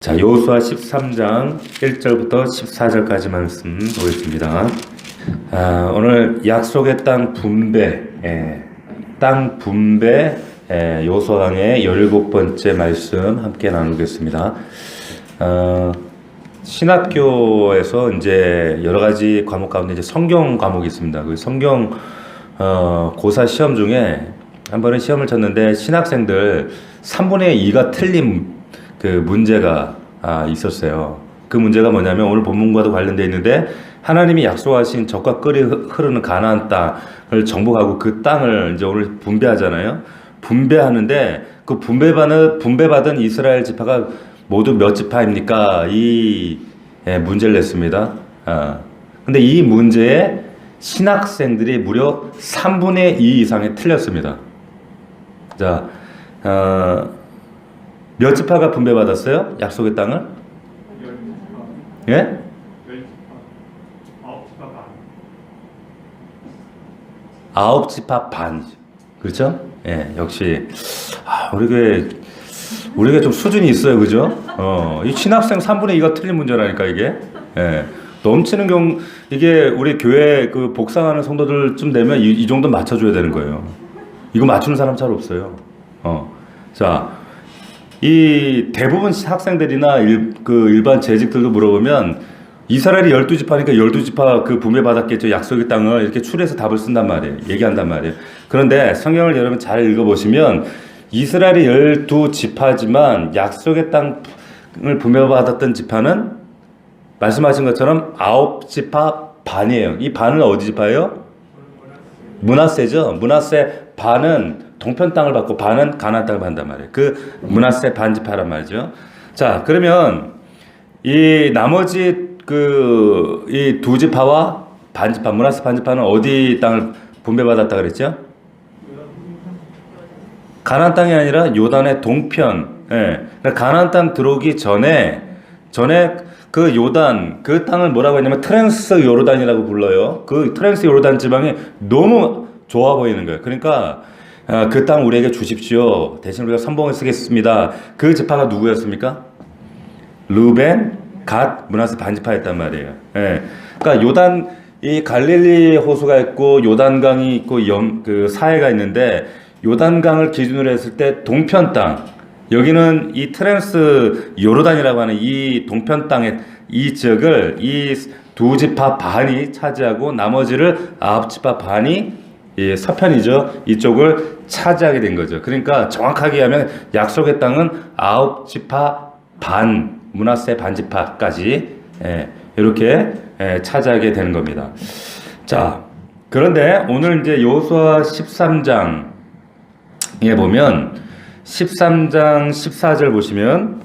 자, 여호수아 13장 1절부터 14절까지 말씀 보겠습니다. 오늘 약속의 땅 분배, 여호수아강의 17번째 말씀 함께 나누겠습니다. 신학교에서 이제 여러 가지 과목 가운데 이제 성경 과목이 있습니다. 그 성경 고사 시험 중에 한 번은 시험을 쳤는데 신학생들 3분의 2가 틀린 그 문제가 있었어요. 그 문제가 뭐냐면 오늘 본문과도 관련되어 있는데 하나님이 약속하신 적과 꿀이 흐르는 가나안 땅을 정복하고 그 땅을 이제 오늘 분배하잖아요. 분배하는데 그 분배받은 이스라엘 지파가 모두 몇 지파입니까? 이 문제를 냈습니다. 근데 이 문제에 신학생들이 무려 3분의 2 이상이 틀렸습니다. 자, 몇 지파가 분배받았어요? 약속의 땅을? 예? 9지파 반. 그렇죠? 예, 역시 우리 교회 좀 수준이 있어요. 그죠? 이 신학생 3분의 2가 틀린 문제라니까 이게. 예. 넘치는 이게 우리 교회 그 복상하는 성도들쯤 되면 이 정도 맞춰줘야 되는 거예요. 이거 맞추는 사람 잘 없어요. 자, 이 대부분 학생들이나 일반 재직들도 물어보면 이스라엘이 12지파니까 12지파 그 분배받았겠죠. 약속의 땅을 이렇게 추려서 답을 쓴단 말이에요. 얘기한단 말이에요. 그런데 성경을 여러분 잘 읽어보시면 이스라엘이 12지파지만 약속의 땅을 분배받았던 지파는 말씀하신 것처럼 9지파 반이에요. 이 반은 어디 지파예요? 므낫세죠. 므낫세 반은 동편 땅을 받고 반은 가나안 땅을 받는단 말이에요. 그 므낫세 반지파란 말이죠. 자, 그러면 이 나머지 이 두 지파와 반지파, 므낫세 반지파는 어디 땅을 분배받았다 그랬죠? 가나안 땅이 아니라 요단의 동편. 예. 그러니까 가나안 땅 들어오기 전에 그 요단, 그 땅을 뭐라고 했냐면 트랜스 요르단이라고 불러요. 그 트랜스 요르단 지방이 너무 좋아 보이는 거예요. 그러니까 그 땅 우리에게 주십시오. 대신 우리가 선봉을 쓰겠습니다. 그 지파가 누구였습니까? 르벤, 갓, 므낫세 반지파였단 말이에요. 예. 그러니까 요단, 이 갈릴리 호수가 있고 요단강이 있고 그 사해가 있는데 요단강을 기준으로 했을 때 동편 땅, 여기는 이 트랜스 요르단이라고 하는 이 동편 땅의 이 지역을 이 두 지파 반이 차지하고 나머지를 9지파 반이 서편이죠. 이쪽을 차지하게 된 거죠. 그러니까 정확하게 하면 약속의 땅은 9지파 반, 므낫세 반지파까지 이렇게 차지하게 되는 겁니다. 자, 그런데 오늘 이제 여호수아 13장에 보면 13장 14절 보시면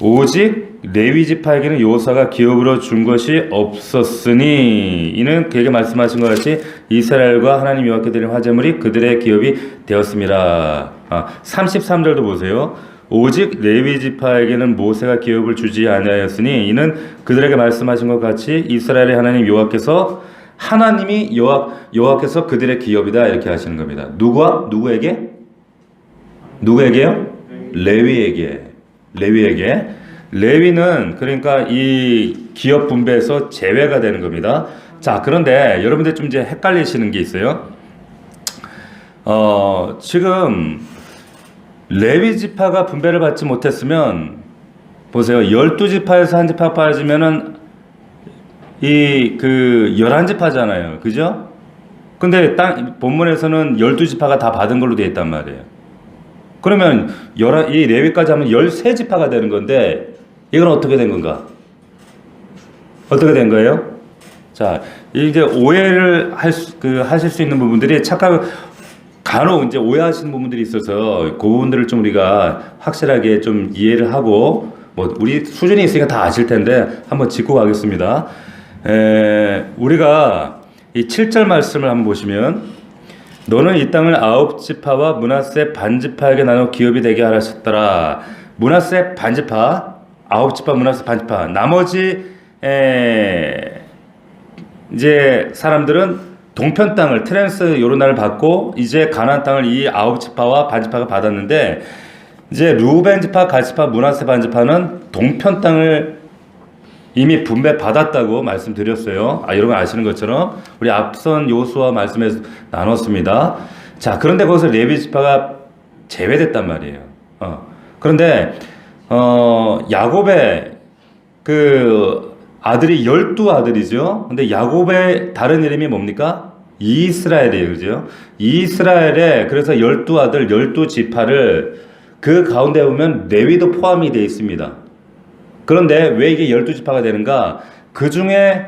오직 레위 지파에게는 여호수아가 기업으로 준 것이 없었으니 이는 그에게 말씀하신 것 같이 이스라엘과 하나님 여호와께 드린 화제물이 그들의 기업이 되었습니다. 33절도 보세요. 오직 레위 지파에게는 모세가 기업을 주지 아니하였으니 이는 그들에게 말씀하신 것 같이 이스라엘의 하나님 여호와께서 여호와께서 그들의 기업이다 이렇게 하시는 겁니다. 누구에게? 누구에게요? 레위에게. 레위는 그러니까 이 기업 분배에서 제외가 되는 겁니다. 자, 그런데 여러분들 좀 이제 헷갈리시는 게 있어요. 지금 레위 지파가 분배를 받지 못했으면 보세요. 12지파에서 한 지파 빠지면은 11지파잖아요. 그죠? 근데 본문에서는 12지파가 다 받은 걸로 되어 있단 말이에요. 그러면 이 레위까지 하면 13지파가 되는 건데 이건 어떻게 된 건가? 어떻게 된 거예요? 자, 이제 오해를 하실 수 있는 부분들이 간혹 이제 오해하시는 부분들이 있어서 그 부분들을 좀 우리가 확실하게 좀 이해를 하고 우리 수준이 있으니까 다 아실 텐데 한번 짚고 가겠습니다. 우리가 이 7절 말씀을 한번 보시면 너는 이 땅을 9지파와 므낫세 반지파에게 나눠 기업이 되게 하셨더라. 므낫세 반지파, 9지파 므낫세 반지파. 나머지 이제 사람들은 동편 땅을 트랜스 요르단을 받고 이제 가나안 땅을 이 9지파와 반지파가 받았는데 이제 루벤 지파, 갓 지파, 므낫세 반 지파는 동편 땅을 이미 분배 받았다고 말씀드렸어요. 여러분 아시는 것처럼 우리 앞선 요수아 말씀에서 나눴습니다. 자, 그런데 거기서 레위 지파가 제외됐단 말이에요. 그런데 야곱의 그 아들이 12아들이죠. 근데 야곱의 다른 이름이 뭡니까? 이스라엘이에요. 그죠? 이스라엘의 그래서 12아들, 12지파를 그 가운데 보면 레위도 포함이 되어 있습니다. 그런데 왜 이게 12지파가 되는가? 그 중에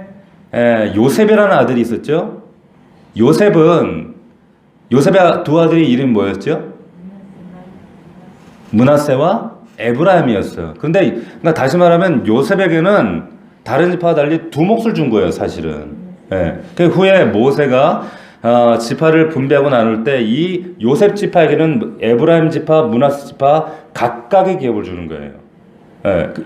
요셉이라는 아들이 있었죠. 요셉의 두 아들의 이름이 뭐였죠? 므낫세와 에브라임이었어요. 근데 그러니까 다시 말하면 요셉에게는 다른 지파와 달리 두 몫을 준 거예요, 사실은. 그 후에 모세가 지파를 분배하고 나눌 때 이 요셉 지파에게는 에브라임 지파, 므낫세 지파 각각의 기업을 주는 거예요.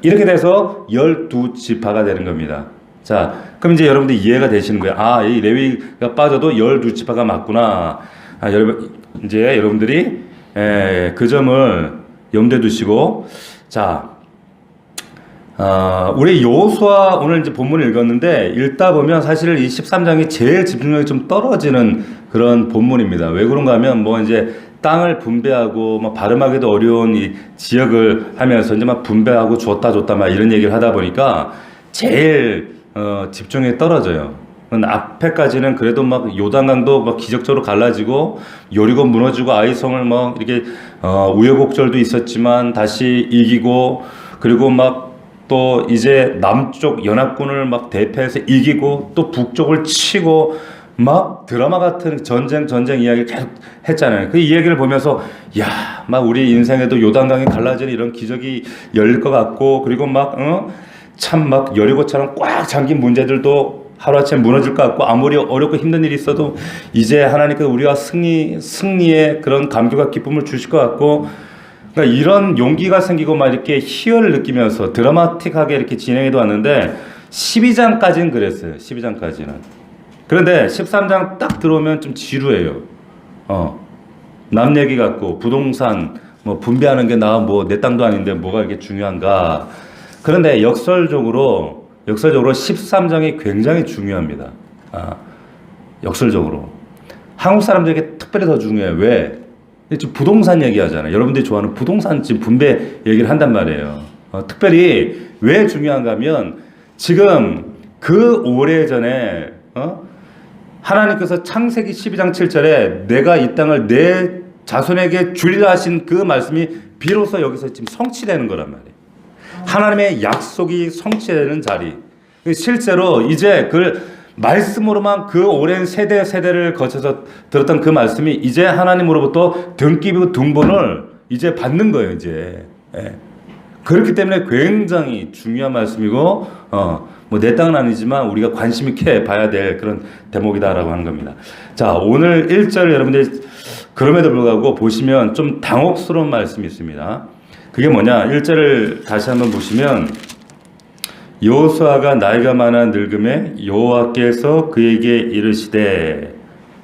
이렇게 돼서 12지파가 되는 겁니다. 자, 그럼 이제 여러분들 이해가 되시는 거예요. 이 레위가 빠져도 12지파가 맞구나. 이제 여러분들이 그 점을 염두에 두시고, 자, 우리 여호수아 오늘 이제 본문을 읽었는데 읽다 보면 사실 이 13장이 제일 집중력이 좀 떨어지는 그런 본문입니다. 왜 그런가 하면 뭐 이제 땅을 분배하고 막 발음하기도 어려운 이 지역을 하면서 이제 막 분배하고 줬다 막 이런 얘기를 하다 보니까 제일 집중력이 떨어져요. 앞에까지는 그래도 막 요단강도 막 기적적으로 갈라지고 여리고 무너지고 아이성을 막 이렇게 우여곡절도 있었지만 다시 이기고 그리고 막 또 이제 남쪽 연합군을 막 대패해서 이기고 또 북쪽을 치고 막 드라마 같은 전쟁 이야기를 계속 했잖아요. 그 이야기를 보면서 막 우리 인생에도 요단강이 갈라지는 이런 기적이 열릴 것 같고 그리고 참 막 여리고처럼 꽉 잠긴 문제들도 하루아침에 무너질 것 같고 아무리 어렵고 힘든 일이 있어도 이제 하나님께서 우리가 승리의 그런 감격과 기쁨을 주실 것 같고 그러니까 이런 용기가 생기고 막 이렇게 희열을 느끼면서 드라마틱하게 이렇게 진행해도 왔는데 12장까지는 그랬어요. 12장까지는. 그런데 13장 딱 들어오면 좀 지루해요. 남 얘기 같고 부동산 뭐 분배하는 게 나 뭐 내 땅도 아닌데 뭐가 이렇게 중요한가. 그런데 역설적으로 13장이 굉장히 중요합니다. 역설적으로. 한국 사람들에게 특별히 더 중요해요. 왜? 지금 부동산 얘기하잖아요. 여러분들이 좋아하는 부동산 지금 분배 얘기를 한단 말이에요. 특별히 왜 중요한가 하면 지금 그 오래전에 하나님께서 창세기 12장 7절에 내가 이 땅을 내 자손에게 주리라 하신 그 말씀이 비로소 여기서 지금 성취되는 거란 말이에요. 하나님의 약속이 성취되는 자리. 실제로 이제 그 말씀으로만 그 오랜 세대를 거쳐서 들었던 그 말씀이 이제 하나님으로부터 등기부 등본을 이제 받는 거예요, 이제. 그렇기 때문에 굉장히 중요한 말씀이고, 뭐 내 땅은 아니지만 우리가 관심 있게 봐야 될 그런 대목이다라고 하는 겁니다. 자, 오늘 1절 여러분들 그럼에도 불구하고 보시면 좀 당혹스러운 말씀이 있습니다. 그게 뭐냐? 1절을 다시 한번 보시면 여호수아가 나이가 많아 늙음에 여호와께서 그에게 이르시되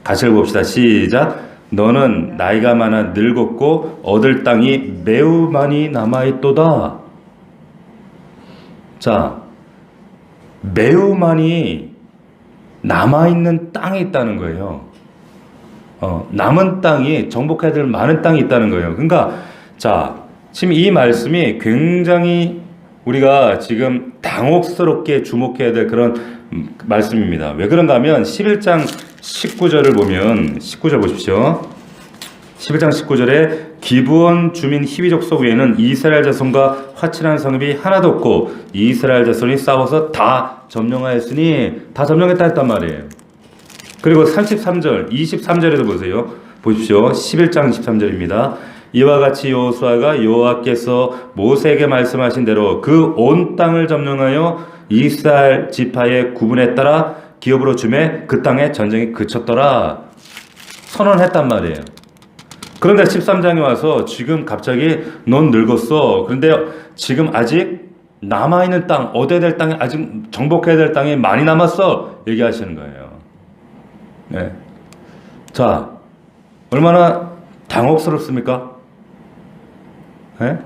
같이 읽어봅시다. 시작. 너는 나이가 많아 늙었고 얻을 땅이 매우 많이 남아있도다. 자, 매우 많이 남아있는 땅이 있다는 거예요. 남은 땅이 정복해야 될 많은 땅이 있다는 거예요. 그러니까 자, 지금 이 말씀이 굉장히 우리가 지금 당혹스럽게 주목해야 될 그런 말씀입니다. 왜 그런가 하면 11장 19절을 보면 19절 보십시오. 11장 19절에 기브온 주민 히위 족속 외에는 이스라엘 자손과 화친한 성읍이 하나도 없고 이스라엘 자손이 싸워서 다 점령하였으니 다 점령했다 했단 말이에요. 그리고 33절 23절에도 보십시오. 11장 23절입니다. 이와 같이 여호수아가 여호와께서 모세에게 말씀하신 대로 그 온 땅을 점령하여 이스라엘 지파의 구분에 따라 기업으로 주매 그 땅에 전쟁이 그쳤더라 선언했단 말이에요. 그런데 13장에 와서 지금 갑자기 넌 늙었어. 그런데 지금 아직 남아있는 땅, 얻어야 될 땅이 아직 정복해야 될 땅이 많이 남았어 얘기하시는 거예요. 네. 자, 얼마나 당혹스럽습니까? 예?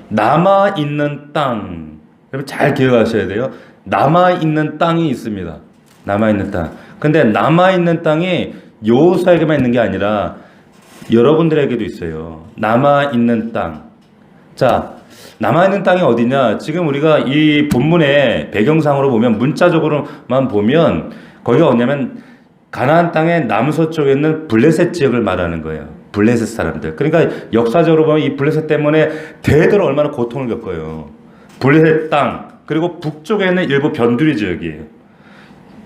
남아있는 땅. 여러분 잘 기억하셔야 돼요. 남아있는 땅이 있습니다. 남아있는 땅. 근데 남아있는 땅이 여호수아에게만 있는 게 아니라 여러분들에게도 있어요. 남아있는 땅. 자, 남아있는 땅이 어디냐? 지금 우리가 이 본문의 배경상으로 보면, 문자적으로만 보면, 거기가 어디냐면, 가나안 땅의 남서쪽에 있는 블레셋 지역을 말하는 거예요. 블레셋 사람들. 그러니까 역사적으로 보면 이 블레셋 때문에 대대로 얼마나 고통을 겪어요. 블레셋 땅, 그리고 북쪽에 있는 일부 변두리 지역이에요.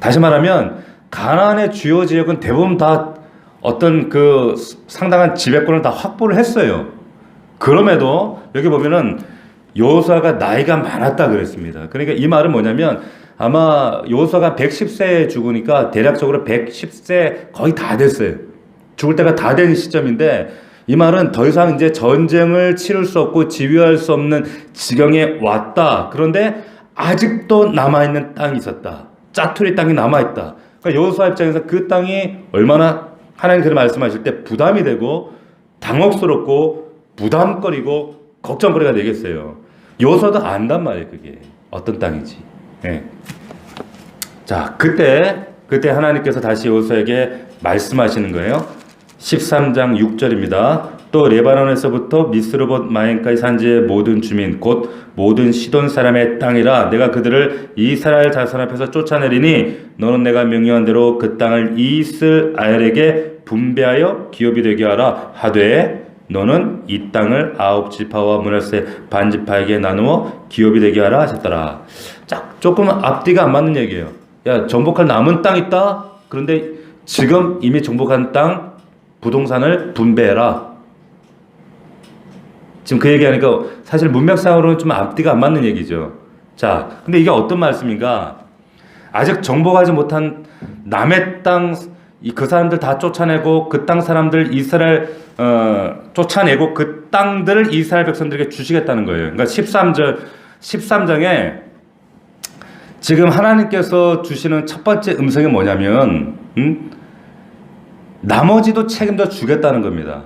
다시 말하면, 가나안의 주요 지역은 대부분 다 어떤 그 상당한 지배권을 다 확보를 했어요. 그럼에도 여기 보면은 여호수아가 나이가 많았다 그랬습니다. 그러니까 이 말은 뭐냐면 아마 여호수아가 110세에 죽으니까 대략적으로 110세 거의 다 됐어요. 죽을 때가 다 된 시점인데 이 말은 더 이상 이제 전쟁을 치를 수 없고 지휘할 수 없는 지경에 왔다. 그런데 아직도 남아있는 땅이 있었다. 짜투리 땅이 남아있다. 그러니까 여호수아 입장에서 그 땅이 얼마나 하나님께서 말씀하실 때 부담이 되고 당혹스럽고 부담거리고 걱정거리가 되겠어요. 여호수아도 안단 말이에요. 그게 어떤 땅인지. 네. 자, 그때 하나님께서 다시 여호수아에게 말씀하시는 거예요. 13장 6절입니다. 또 레바논에서부터 미스르봇 마임까지 산지의 모든 주민 곧 모든 시돈 사람의 땅이라 내가 그들을 이스라엘 자손 앞에서 쫓아내리니 너는 내가 명령한 대로 그 땅을 이스라엘에게 분배하여 기업이 되게 하라 하되 너는 이 땅을 9지파와 므낫세 반지파에게 나누어 기업이 되게 하라 하셨더라. 자, 조금 앞뒤가 안 맞는 얘기예요. 야, 정복할 남은 땅 있다. 그런데 지금 이미 정복한 땅 부동산을 분배해라. 지금 그 얘기하니까 사실 문맥상으로는 좀 앞뒤가 안 맞는 얘기죠. 자, 근데 이게 어떤 말씀인가? 아직 정복하지 못한 남의 땅, 그 사람들 다 쫓아내고 그 땅 사람들 이스라엘 쫓아내고 그 땅들을 이스라엘 백성들에게 주시겠다는 거예요. 그러니까 13장에 지금 하나님께서 주시는 첫 번째 음성이 뭐냐면 나머지도 책임져 주겠다는 겁니다.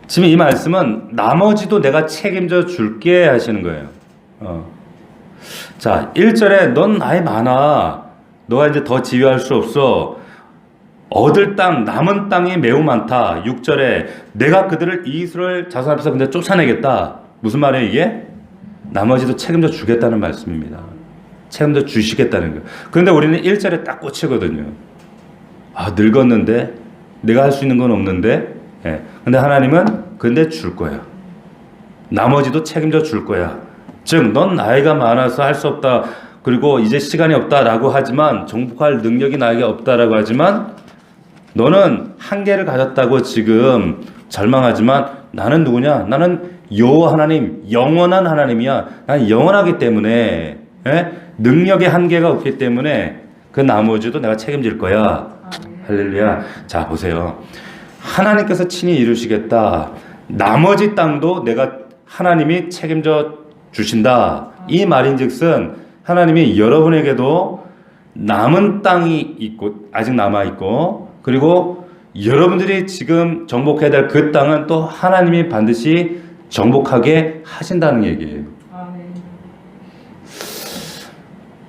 지금 이 말씀은 나머지도 내가 책임져 줄게 하시는 거예요. 자, 1절에 넌 나이 많아. 너가 이제 더 지휘할 수 없어. 얻을 땅, 남은 땅이 매우 많다. 6절에 내가 그들을 이스라엘 자손 앞에서 근데 쫓아내겠다. 무슨 말이에요 이게? 나머지도 책임져 주겠다는 말씀입니다. 책임져 주시겠다는 거예요. 그런데 우리는 1절에 딱 꽂히거든요. 아, 늙었는데 내가 할 수 있는 건 없는데 예. 근데 하나님은 근데 줄 거야. 나머지도 책임져 줄 거야. 즉, 넌 나이가 많아서 할 수 없다. 그리고 이제 시간이 없다라고 하지만 정복할 능력이 나에게 없다라고 하지만 너는 한계를 가졌다고 지금 절망하지만 나는 누구냐? 나는 여호와 하나님, 영원한 하나님이야. 나는 영원하기 때문에 예? 능력의 한계가 없기 때문에 그 나머지도 내가 책임질 거야. 할렐루야. 자, 보세요. 하나님께서 친히 이루시겠다. 나머지 땅도 내가 하나님이 책임져 주신다. 이 말인즉슨 하나님이 여러분에게도 남은 땅이 있고 아직 남아 있고 그리고 여러분들이 지금 정복해야 될 그 땅은 또 하나님이 반드시 정복하게 하신다는 얘기예요.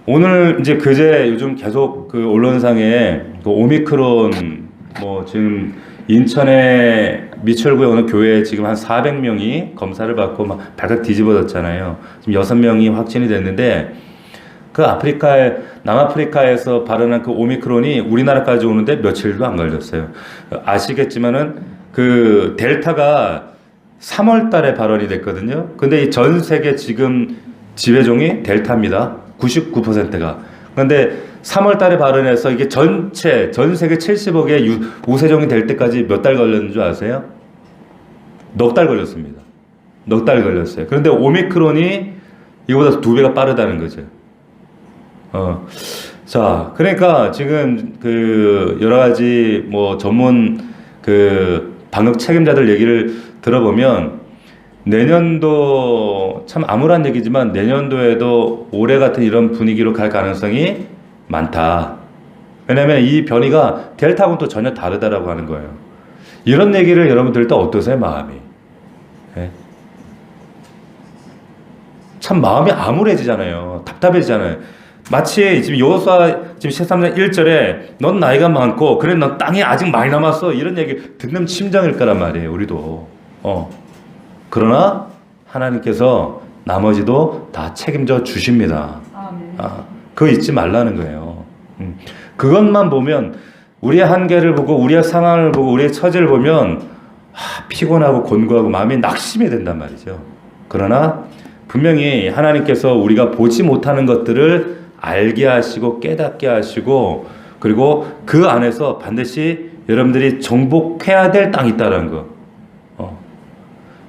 오늘 이제 그제 요즘 계속 그 언론상에 그 오미크론 뭐 지금 인천의 미철구에 어느 교회에 지금 한 400명이 검사를 받고 막 발칵 뒤집어졌잖아요. 지금 6명이 확진이 됐는데 그 남아프리카에서 발현한 그 오미크론이 우리나라까지 오는데 며칠도 안 걸렸어요. 아시겠지만은 그 델타가 3월 달에 발현이 됐거든요. 근데 이 전 세계 지금 지배종이 델타입니다. 99%가. 그런데 3월 달에 발현해서 이게 전 세계 70억의 우세종이 될 때까지 몇 달 걸렸는 줄 아세요? 넉 달 걸렸습니다. 넉 달 걸렸어요. 그런데 오미크론이 이거보다 2배가 빠르다는 거죠. 자, 그러니까 지금 그 여러 가지 뭐 전문 그 방역 책임자들 얘기를 들어보면 내년도 참 암울한 얘기지만 내년도에도 올해 같은 이런 분위기로 갈 가능성이 많다. 왜냐하면 이 변이가 델타하고는 또 전혀 다르다라고 하는 거예요. 이런 얘기를 여러분 들을 때 어떠세요, 마음이? 예? 참 마음이 암울해지잖아요. 답답해지잖아요. 마치 지금 여호수아 지금 13장 1절에 넌 나이가 많고 그래 넌 땅이 아직 많이 남았어 이런 얘기 듣는 심정일 거란 말이에요. 우리도. 그러나 하나님께서 나머지도 다 책임져 주십니다. 그거 잊지 말라는 거예요. 그것만 보면 우리의 한계를 보고 우리의 상황을 보고 우리의 처지를 보면 피곤하고 곤고하고 마음이 낙심이 된단 말이죠. 그러나 분명히 하나님께서 우리가 보지 못하는 것들을 알게 하시고 깨닫게 하시고 그리고 그 안에서 반드시 여러분들이 정복해야 될 땅이 있다는 거.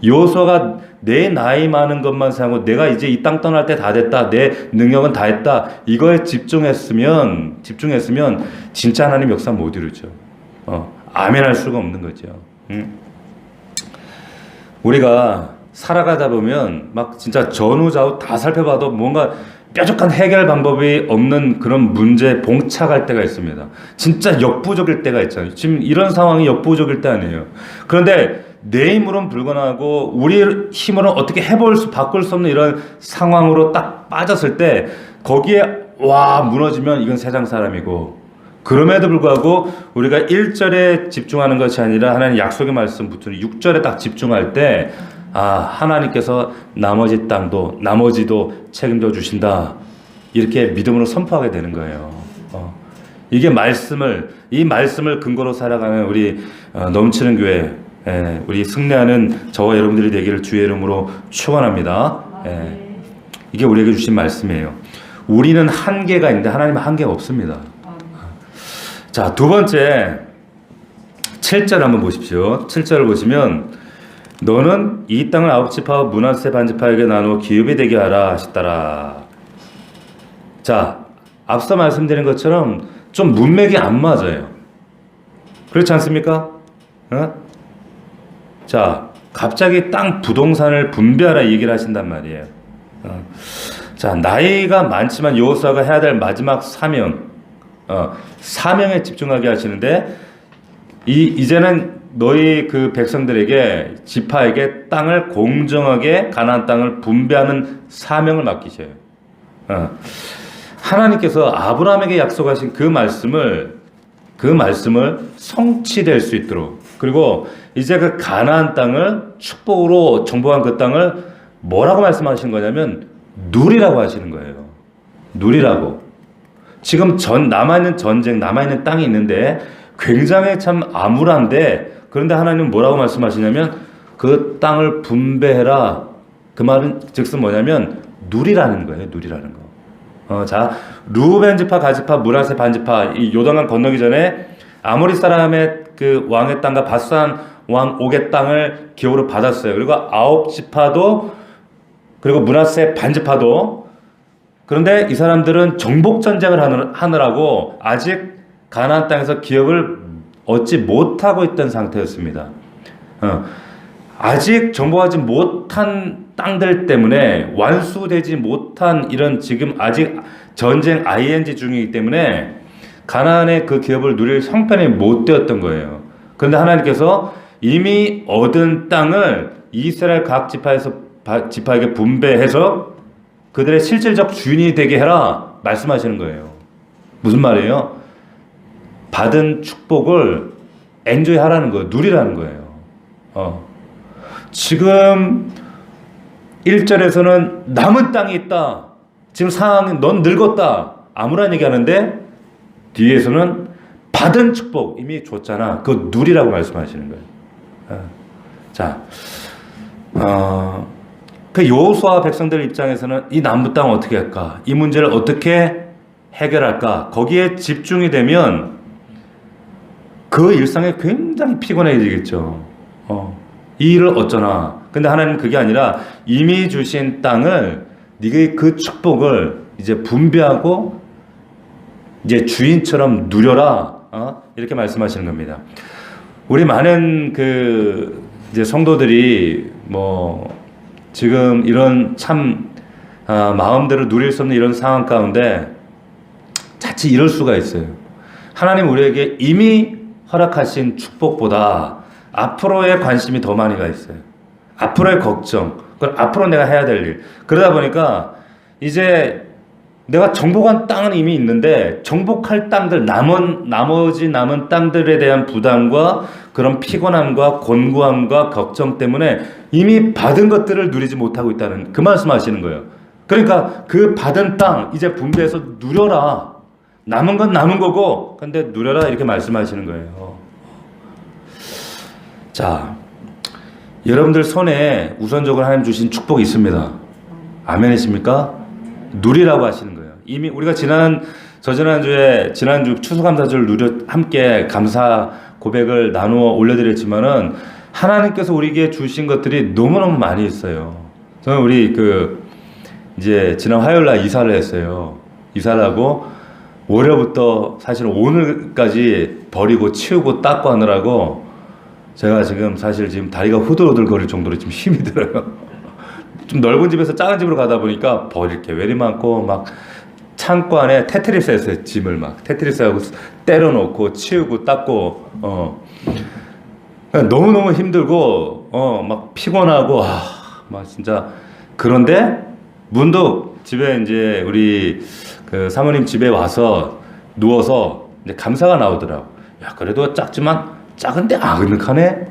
여호수아가 내 나이 많은 것만 생각하고 내가 이제 이 땅 떠날 때 다 됐다. 내 능력은 다 했다. 이거에 집중했으면 진짜 하나님 역사 못 이루죠. 아멘할 수가 없는 거죠. 우리가 살아가다 보면 막 진짜 전후좌우 다 살펴봐도 뭔가 뾰족한 해결 방법이 없는 그런 문제에 봉착할 때가 있습니다. 진짜 역부족일 때가 있잖아요. 지금 이런 상황이 역부족일 때 아니에요. 그런데 내 힘으로는 불가능하고 우리 힘으로는 어떻게 바꿀 수 없는 이런 상황으로 딱 빠졌을 때 거기에 무너지면 이건 세상 사람이고 그럼에도 불구하고 우리가 1절에 집중하는 것이 아니라 하나님 약속의 말씀 붙은 6절에 딱 집중할 때 하나님께서 나머지 땅도 나머지도 책임져 주신다 이렇게 믿음으로 선포하게 되는 거예요. 이게 이 말씀을 근거로 살아가는 우리 넘치는 교회 우리 승리하는 저와 여러분들이 되기를 주의 이름으로 축원합니다. 이게 우리에게 주신 말씀이에요. 우리는 한계가 있는데 하나님은 한계가 없습니다. 자, 두 번째 7절 한번 보십시오. 7절을 보시면 너는 이 땅을 9지파와 므낫세 반지파에게 나누어 기업이 되게 하라 하시더라. 자, 앞서 말씀드린 것처럼 좀 문맥이 안 맞아요. 그렇지 않습니까? 자, 갑자기 땅 부동산을 분배하라 얘기를 하신단 말이에요. 자, 나이가 많지만 여호수아가 해야 될 마지막 사명에 집중하게 하시는데 이제는 너희 그 백성들에게 지파에게 땅을 공정하게 가나안 땅을 분배하는 사명을 맡기셔요. 하나님께서 아브라함에게 약속하신 그 말씀을 성취될 수 있도록 그리고 이제 그 가나안 땅을 축복으로 정복한 그 땅을 뭐라고 말씀하시는 거냐면 누리라고 하시는 거예요. 누리라고. 지금 남아있는 전쟁, 남아있는 땅이 있는데 굉장히 참 암울한데 그런데 하나님은 뭐라고 말씀하시냐면 그 땅을 분배해라. 그 말은 즉슨 뭐냐면 누리라는 거예요. 누리라는 거. 자, 루벤 지파, 가지파, 므낫세 반지파 이 요단강 건너기 전에 아모리 사람의 그 왕의 땅과 바산 왕 옥의 땅을 기업으로 받았어요. 그리고 9지파도 그리고 므낫세 반지파도 그런데 이 사람들은 정복 전쟁을 하느라고 아직 가나안 땅에서 기업을 얻지 못하고 있던 상태였습니다. 아직 정복하지 못한 땅들 때문에 완수되지 못한 이런 지금 아직 전쟁 ING 중이기 때문에 가나안의 그 기업을 누릴 형편이 못 되었던 거예요. 그런데 하나님께서 이미 얻은 땅을 이스라엘 각 지파에게 분배해서 그들의 실질적 주인이 되게 해라 말씀하시는 거예요. 무슨 말이에요? 받은 축복을 엔조이 하라는 거예요. 누리라는 거예요. 지금 1절에서는 남은 땅이 있다. 지금 상황이 넌 늙었다. 아무런 얘기 하는데 뒤에서는 받은 축복 이미 줬잖아. 그거 누리라고 말씀하시는 거예요. 자, 그 여호수아 백성들 입장에서는 이 남부 땅을 어떻게 할까? 이 문제를 어떻게 해결할까? 거기에 집중이 되면 그 일상에 굉장히 피곤해지겠죠. 이 일을 어쩌나. 근데 하나님은 그게 아니라 이미 주신 땅을 네가 그 축복을 이제 분배하고 이제 주인처럼 누려라. 이렇게 말씀하시는 겁니다. 우리 많은 그 이제 성도들이 지금 이런 참 마음대로 누릴 수 없는 이런 상황 가운데 자칫 이럴 수가 있어요. 하나님 우리에게 이미 허락하신 축복보다 앞으로의 관심이 더 많이 가 있어요. 앞으로의 걱정, 그걸 앞으로 내가 해야 될 일. 그러다 보니까 이제 내가 정복한 땅은 이미 있는데 정복할 땅들 나머지 남은 땅들에 대한 부담과 그런 피곤함과 곤고함과 걱정 때문에 이미 받은 것들을 누리지 못하고 있다는 그 말씀하시는 거예요. 그러니까 그 받은 땅 이제 분배해서 누려라. 남은 건 남은 거고 근데 누려라 이렇게 말씀하시는 거예요. 자, 여러분들 손에 우선적으로 하나님 주신 축복이 있습니다. 아멘이십니까? 누리라고 하시는 거예요. 이미 우리가 지난주 추수감사절 함께 감사 고백을 나누어 올려드렸지만은 하나님께서 우리에게 주신 것들이 너무너무 많이 있어요. 저는 우리 이제 지난 화요일 날 이사를 했어요. 이사를 하고 월요일부터 사실은 오늘까지 버리고 치우고 닦고 하느라고 제가 지금 다리가 후들후들 거릴 정도로 지금 힘이 들어요. 좀 넓은 집에서 작은 집으로 가다 보니까 버릴 게 왜 이리 많고 막 창고 안에 테트리스 했어요. 짐을 막 테트리스하고 때려놓고 치우고 닦고 너무너무 힘들고 막 피곤하고 막 진짜 그런데 문득 집에 이제 우리 사모님 집에 와서 누워서 이제 감사가 나오더라고. 야 그래도 작은데 아늑하네.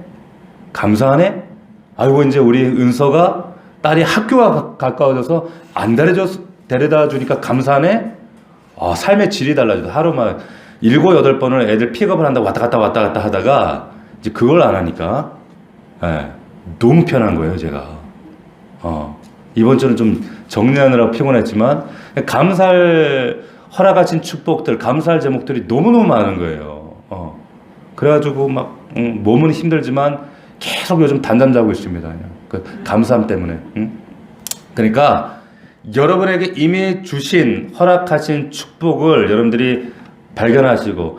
감사하네. 아이고 이제 우리 은서가 딸이 학교가 가까워져서 안 데려다 주니까 감사하네. 삶의 질이 달라져. 하루 막 7, 8번을 애들 픽업을 한다고 왔다 갔다 하다가 이제 그걸 안 하니까 너무 편한 거예요, 제가. 이번 주는 좀 정리하느라고 피곤했지만 감사할 허락하신 축복들, 감사할 제목들이 너무너무 많은 거예요. 그래가지고 막 몸은 힘들지만 계속 요즘 단잠 자고 있습니다. 그 감사함 때문에. 그러니까 여러분에게 이미 주신 허락하신 축복을 여러분들이 발견하시고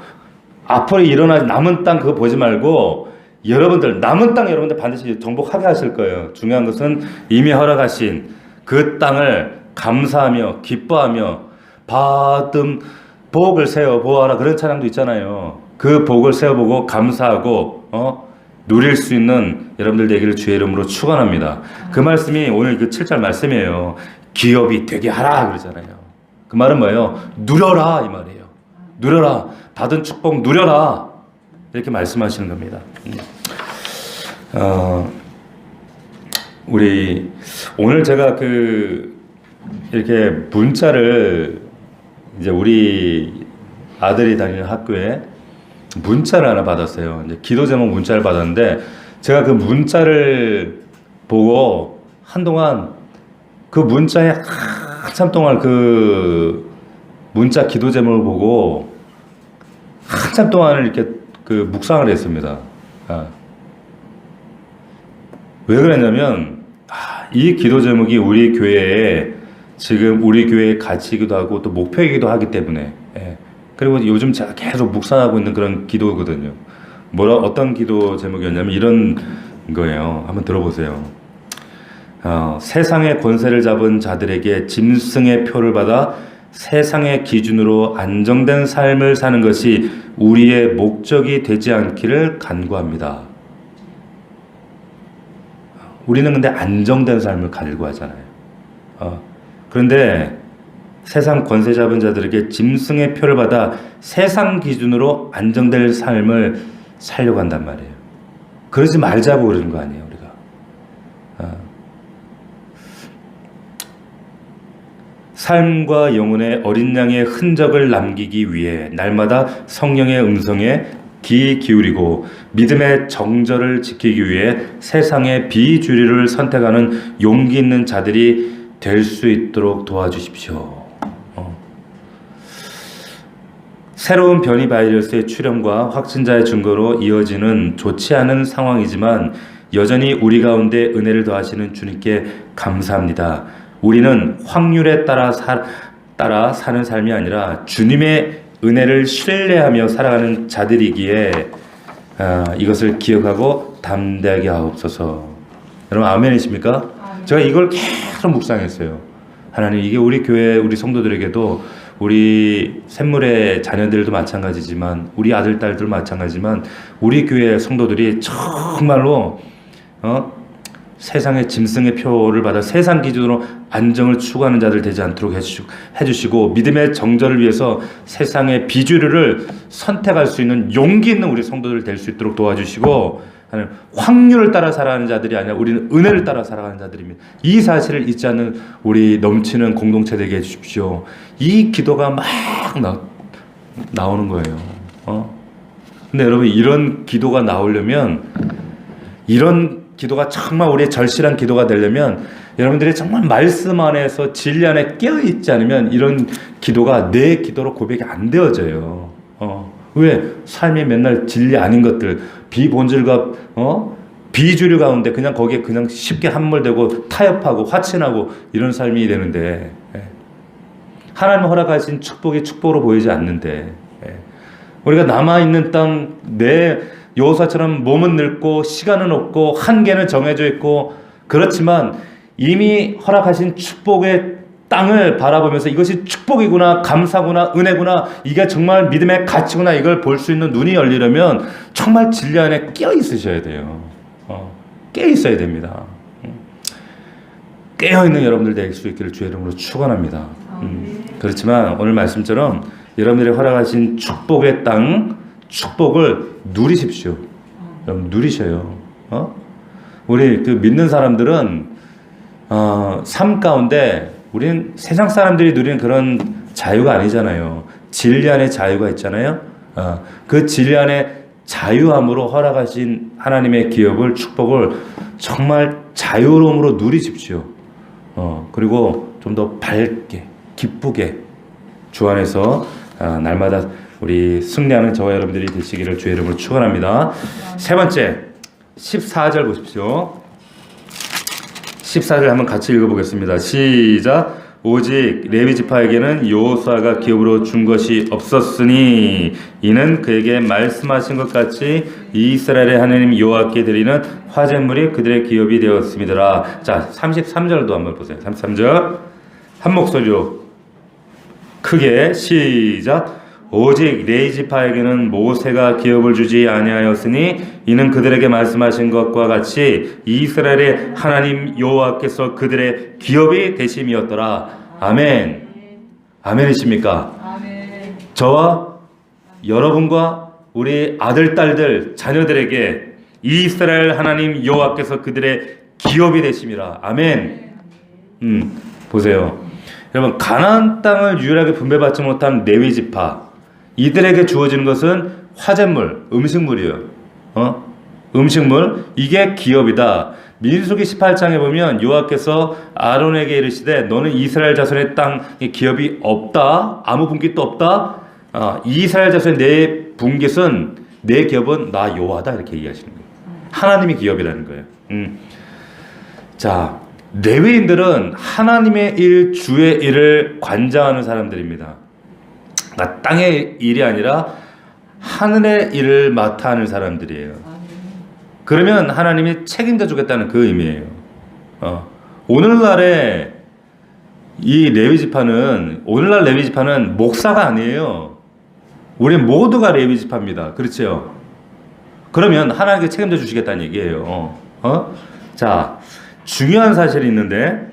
앞으로 일어날 남은 땅 그거 보지 말고 남은 땅 여러분들 반드시 정복하게 하실 거예요. 중요한 것은 이미 허락하신 그 땅을 감사하며 기뻐하며 받은 복을 세워 보아라 그런 찬양도 있잖아요. 그 복을 세워보고 감사하고 누릴 수 있는 여러분들 되기를 주의 이름으로 축원합니다. 그 말씀이 오늘 그 7절 말씀이에요. 기업이 되게 하라 그러잖아요. 그 말은 뭐예요? 누려라 이 말이에요. 누려라. 받은 축복 누려라. 이렇게 말씀하시는 겁니다. 우리 오늘 제가 이렇게 문자를 이제 우리 아들이 다니는 학교에 문자를 하나 받았어요. 이제 기도 제목 문자를 받았는데 제가 그 문자를 보고 한동안 그 문자에 한참 동안 그 문자 기도 제목을 보고 한참 동안을 이렇게 묵상을 했습니다. 왜 그랬냐면 이 기도 제목이 우리 교회에 지금 우리 교회의 가치이기도 하고 또 목표이기도 하기 때문에 그리고 요즘 제가 계속 묵상하고 있는 그런 기도거든요. 어떤 기도 제목이었냐면 이런 거예요. 한번 들어보세요. 세상의 권세를 잡은 자들에게 짐승의 표를 받아 세상의 기준으로 안정된 삶을 사는 것이 우리의 목적이 되지 않기를 간구합니다. 우리는 근데 안정된 삶을 갈구하잖아요. 그런데 세상 권세 잡은 자들에게 짐승의 표를 받아 세상 기준으로 안정될 삶을 살려고 한단 말이에요. 그러지 말자고 그러는 거 아니에요, 우리가. 삶과 영혼의 어린 양의 흔적을 남기기 위해 날마다 성령의 음성에 귀 기울이고 믿음의 정절을 지키기 위해 세상의 비주류를 선택하는 용기 있는 자들이 될 수 있도록 도와주십시오. 새로운 변이 바이러스의 출현과 확진자의 증거로 이어지는 좋지 않은 상황이지만 여전히 우리 가운데 은혜를 더하시는 주님께 감사합니다. 우리는 확률에 따라 사는 삶이 아니라 주님의 은혜를 신뢰하며 살아가는 자들이기에 이것을 기억하고 담대하게 하옵소서. 여러분 아멘이십니까? 제가 이걸 계속 묵상했어요. 하나님 이게 우리 교회 우리 성도들에게도 우리 샘물의 자녀들도 마찬가지지만 우리 아들 딸들 마찬가지지만 우리 교회 성도들이 정말로 세상의 짐승의 표를 받아 세상 기준으로 안정을 추구하는 자들 되지 않도록 해주시고 믿음의 정절을 위해서 세상의 비주류를 선택할 수 있는 용기 있는 우리 성도들 될 수 있도록 도와주시고 하나님, 확률을 따라 살아가는 자들이 아니라 우리는 은혜를 따라 살아가는 자들입니다. 이 사실을 잊지 않는 우리 넘치는 공동체 되게 해주십시오. 이 기도가 막 나오는 거예요. 근데 여러분 이런 기도가 나오려면 이런 기도가 정말 우리의 절실한 기도가 되려면 여러분들이 정말 말씀 안에서 진리 안에 깨어있지 않으면 이런 기도가 내 기도로 고백이 안 되어져요. 왜? 삶이 맨날 진리 아닌 것들 비본질과 비주류 가운데 그냥 거기에 그냥 쉽게 함몰되고 타협하고 화친하고 이런 삶이 되는데 하나님 허락하신 축복이 축복으로 보이지 않는데 우리가 남아있는 땅 내 여호수아처럼 몸은 늙고 시간은 없고 한계는 정해져 있고 그렇지만 이미 허락하신 축복의 땅을 바라보면서 이것이 축복이구나 감사구나 은혜구나 이게 정말 믿음의 가치구나 이걸 볼 수 있는 눈이 열리려면 정말 진리 안에 깨어 있으셔야 돼요. 깨어 있어야 됩니다. 깨어 있는 여러분들 될 수 있기를 주의 이름으로 축원합니다. 그렇지만 오늘 말씀처럼 여러분들이 허락하신 축복의 땅 축복을 누리십시오. 여러분 누리셔요. 우리 그 믿는 사람들은 삶 가운데 우리는 세상 사람들이 누리는 그런 자유가 아니잖아요. 진리 안에 자유가 있잖아요. 그 진리 안에 자유함으로 허락하신 하나님의 기업을 축복을 정말 자유로움으로 누리십시오. 그리고 좀 더 밝게 기쁘게 주 안에서 날마다 우리 승리하는 저와 여러분들이 되시기를 주의 이름으로 축원합니다. 세 번째 14절 보십시오. 14절 한번 같이 읽어보겠습니다. 시작. 오직 레위 지파에게는 여호수아가 기업으로 준 것이 없었으니 이는 그에게 말씀하신 것 같이 이스라엘의 하나님 여호와께 드리는 화제물이 그들의 기업이 되었습니다. 자 33절도 한번 보세요. 33절 한 목소리로 크게 시작. 오직 레위 지파에게는 모세가 기업을 주지 아니하였으니 이는 그들에게 말씀하신 것과 같이 이스라엘의 하나님 여호와께서 그들의 기업이 되심이었더라. 아멘. 아멘이십니까? 아멘. 저와 여러분과 우리 아들, 딸들, 자녀들에게 이스라엘 하나님 여호와께서 그들의 기업이 되심이라. 아멘. 보세요. 여러분 가나안 땅을 유일하게 분배받지 못한 레위 지파 이들에게 주어지는 것은 화제물, 음식물이에요. 음식물 이게 기업이다. 민수기 18장에 보면 여호와께서 아론에게 이르시되 너는 이스라엘 자손의 땅에 기업이 없다. 아무 분깃도 없다. 이스라엘 자손의 내 분깃은 내 기업은 나 여호와다 이렇게 얘기하시는 거예요. 하나님이 기업이라는 거예요. 자 레위인들은 하나님의 일, 주의 일을 관장하는 사람들입니다. 땅의 일이 아니라 하늘의 일을 맡아 하는 사람들이에요. 그러면 하나님이 책임져 주겠다는 그 의미예요. 오늘날 레위 지파는 목사가 아니에요. 우리 모두가 레위 지파입니다. 그렇죠? 그러면 하나님께 책임져 주시겠다는 얘기예요. 자, 중요한 사실이 있는데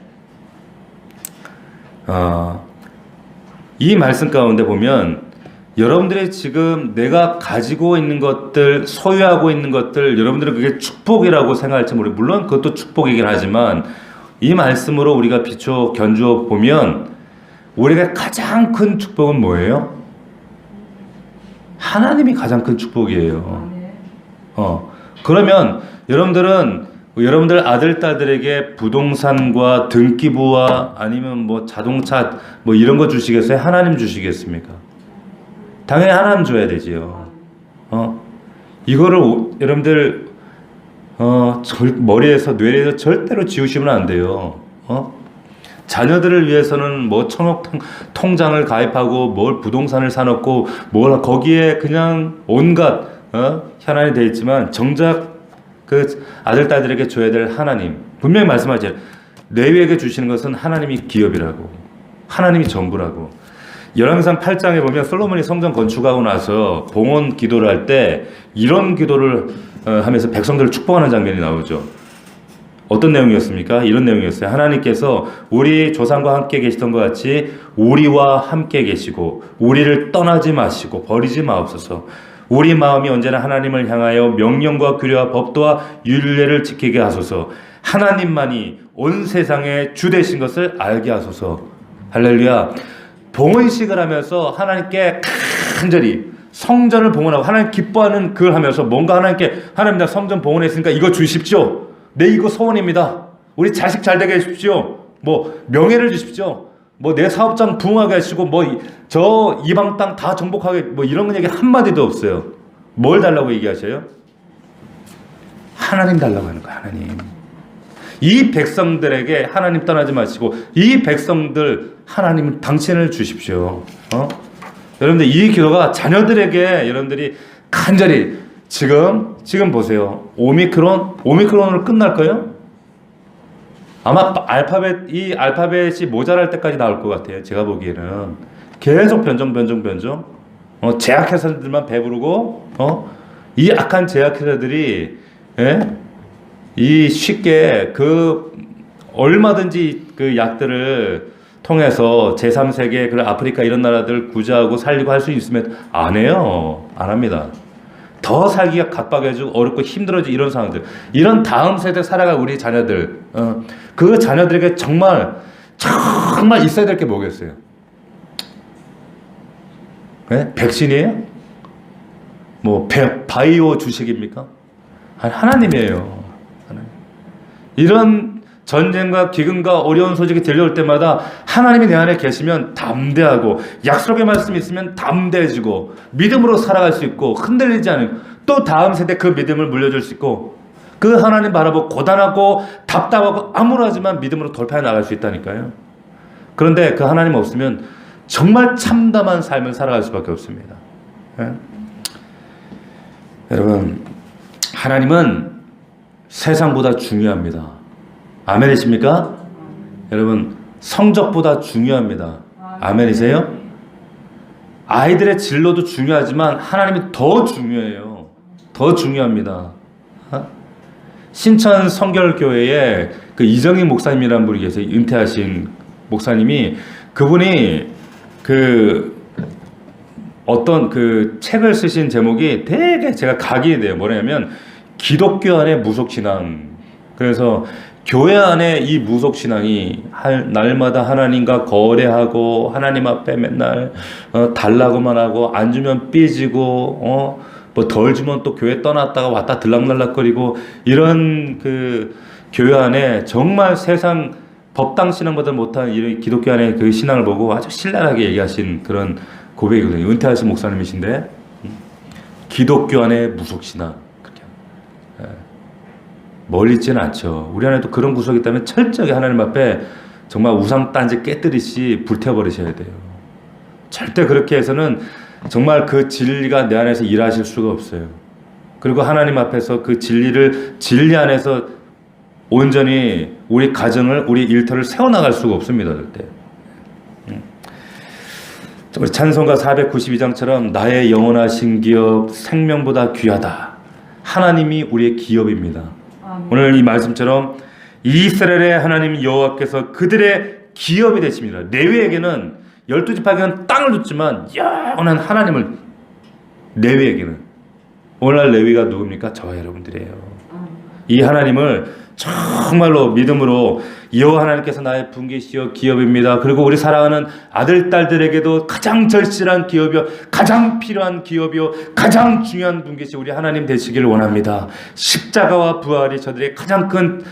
이 말씀 가운데 보면 여러분들이 지금 내가 가지고 있는 것들, 소유하고 있는 것들, 여러분들은 그게 축복이라고 생각할지 모르겠어요. 물론 그것도 축복이긴 하지만 이 말씀으로 우리가 비춰 견주어 보면 우리가 가장 큰 축복은 뭐예요? 하나님이 가장 큰 축복이에요. 그러면 여러분들 아들, 딸들에게 부동산과 등기부와 아니면 뭐 자동차 뭐 이런 거 주시겠어요? 하나님 주시겠습니까? 당연히 하나님 줘야 되지요. 이거를 여러분들 머리에서 뇌에서 절대로 지우시면 안 돼요. 자녀들을 위해서는 뭐 천억 통장을 가입하고 뭘 부동산을 사놓고 뭘 거기에 그냥 온갖 현안이 돼 있지만 정작 그 아들, 딸들에게 줘야 될 하나님 분명히 말씀하죠. 레위에게 주시는 것은 하나님이 기업이라고 하나님이 전부라고. 열왕기상 8장에 보면 솔로몬이 성전 건축하고 나서 봉헌 기도를 할 때 이런 기도를 하면서 백성들을 축복하는 장면이 나오죠. 어떤 내용이었습니까? 이런 내용이었어요. 하나님께서 우리 조상과 함께 계시던 것 같이 우리와 함께 계시고 우리를 떠나지 마시고 버리지 마옵소서. 우리 마음이 언제나 하나님을 향하여 명령과 규례와 법도와 율례를 지키게 하소서. 하나님만이 온 세상의 주 되신 것을 알게 하소서. 할렐루야. 봉헌식을 하면서 하나님께 간절히 성전을 봉헌하고 하나님 기뻐하는 그걸 하면서 뭔가 하나님께 하나님 나 성전 봉헌했으니까 이거 주십시오. 내 이거 소원입니다. 우리 자식 잘 되게 해주십시오. 뭐 명예를 주십시오. 뭐 내 사업장 부흥하게 하시고 뭐 저 이방 땅 다 정복하게 뭐 이런 얘기 한마디도 없어요. 뭘 달라고 얘기하셔요? 하나님 달라고 하는 거야. 하나님. 이 백성들에게 하나님 떠나지 마시고 이 백성들 하나님은 당신을 주십시오. 여러분들 이 기도가 자녀들에게 여러분들이 간절히 지금 보세요. 오미크론으로 끝날까요? 아마 이 알파벳이 모자랄 때까지 나올 것 같아요. 제가 보기에는 계속 변종. 제약회사들만 배부르고 이 악한 제약회사들이 이 쉽게 그 얼마든지 그 약들을 통해서 제3세계 그 아프리카 이런 나라들 구제하고 살리고 할 수 있으면 안 해요. 안 합니다. 더 살기가 각박해지고 어렵고 힘들어지고 이런 상황들. 이런 다음 세대 살아갈 우리 자녀들. 그 자녀들에게 정말 있어야 될 게 뭐겠어요? 네? 백신이에요? 뭐 바이오 주식입니까? 하나님이에요. 하나님. 이런 전쟁과 기근과 어려운 소식이 들려올 때마다 하나님이 내 안에 계시면 담대하고 약속의 말씀이 있으면 담대해지고 믿음으로 살아갈 수 있고 흔들리지 않은 또 다음 세대 그 믿음을 물려줄 수 있고 그 하나님 바라보고 고단하고 답답하고 암울하지만 믿음으로 돌파해 나갈 수 있다니까요. 그런데 그 하나님 없으면 정말 참담한 삶을 살아갈 수밖에 없습니다. 여러분, 하나님은 세상보다 중요합니다. 아멘이십니까? 여러분, 성적보다 중요합니다. 아멘이세요? 아이들의 진로도 중요하지만 하나님이 더 중요해요. 더 중요합니다. 신천 성결교회에 그 이정희 목사님이라는 분이 계세요. 은퇴하신 목사님이 그분이 어떤 책을 쓰신 제목이 되게 제가 각인이 돼요. 뭐냐면 기독교 안의 무속신앙. 그래서 교회 안에 이 무속신앙이 날마다 하나님과 거래하고 하나님 앞에 맨날 달라고만 하고 안 주면 삐지고 뭐 덜 주면 또 교회 떠났다가 왔다 들락날락거리고 이런 그 교회 안에 정말 세상 법당 신앙보다 못한 이런 기독교 안의 그 신앙을 보고 아주 신랄하게 얘기하신 그런 고백이거든요. 은퇴하신 목사님이신데 기독교 안의 무속신앙. 멀리 있지는 않죠. 우리 안에도 그런 구석이 있다면 철저하게 하나님 앞에 정말 우상단지 깨뜨리시 불태워버리셔야 돼요. 절대 그렇게 해서는 정말 그 진리가 내 안에서 일하실 수가 없어요. 그리고 하나님 앞에서 그 진리 안에서 온전히 우리 가정을, 우리 일터를 세워나갈 수가 없습니다. 절대. 우리 찬송가 492장처럼 나의 영원하신 기업 생명보다 귀하다. 하나님이 우리의 기업입니다. 오늘 이 말씀처럼 이스라엘의 하나님 여호와께서 그들의 기업이 되십니다. 레위에게는 12지파에게는 땅을 줬지만 영원한 하나님을 레위에게는 오늘날 레위가 누굽니까? 저와 여러분들이에요. 이 하나님을 정말로 믿음으로 여호와 하나님께서 나의 분깃이요 기업입니다. 그리고 우리 사랑하는 아들 딸들에게도 가장 절실한 기업이요 가장 필요한 기업이요 가장 중요한 분깃이 우리 하나님 되시기를 원합니다. 십자가와 부활이 저들의 가장 큰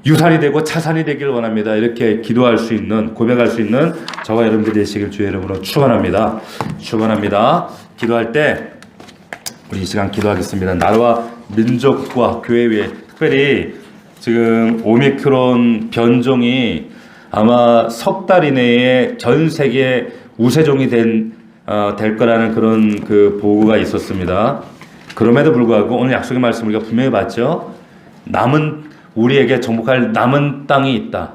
유산이 되고 자산이 되기를 원합니다. 이렇게 기도할 수 있는, 고백할 수 있는 저와 여러분들이 되시길 주의 이름으로 축원합니다. 기도할 때 우리 이 시간 기도하겠습니다. 나라와 민족과 교회 위에 특별히 지금 오미크론 변종이 아마 석 달 이내에 전 세계 우세종이 될 거라는 그런 그 보고가 있었습니다. 그럼에도 불구하고 오늘 약속의 말씀 우리가 분명히 봤죠. 우리에게 정복할 남은 땅이 있다.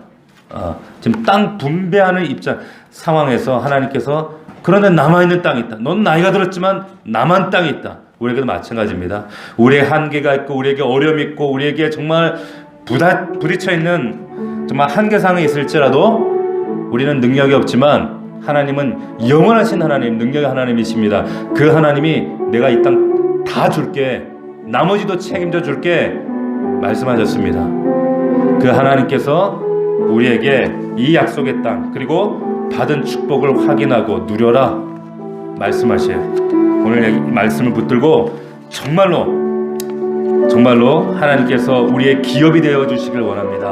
지금 땅 분배하는 상황에서 하나님께서 그런데 남아있는 땅이 있다. 넌 나이가 들었지만 남은 땅이 있다. 우리에게도 마찬가지입니다. 우리의 한계가 있고 우리에게 어려움이 있고 우리에게 정말 부딪혀 있는 정말 한계상이 있을지라도 우리는 능력이 없지만 하나님은 영원하신 하나님, 능력의 하나님이십니다. 그 하나님이 내가 이 땅 다 줄게, 나머지도 책임져 줄게 말씀하셨습니다. 그 하나님께서 우리에게 이 약속의 땅 그리고 받은 축복을 확인하고 누려라 말씀하셔요. 오늘 이 말씀을 붙들고 정말로 하나님께서 우리의 기업이 되어 주시길 원합니다.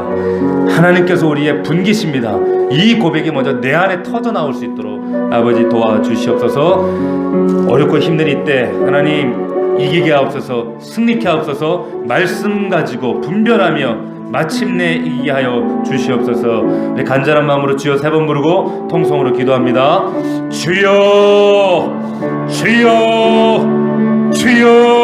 하나님께서 우리의 분기십니다. 이 고백이 먼저 내 안에 터져 나올 수 있도록 아버지 도와주시옵소서. 어렵고 힘든 이때 하나님 이기게 하옵소서, 승리케 하옵소서. 말씀 가지고 분별하며 마침내 이기게 하여 주시옵소서. 우리 간절한 마음으로 주여 3번 부르고 통성으로 기도합니다. 주여, 주여, 주여.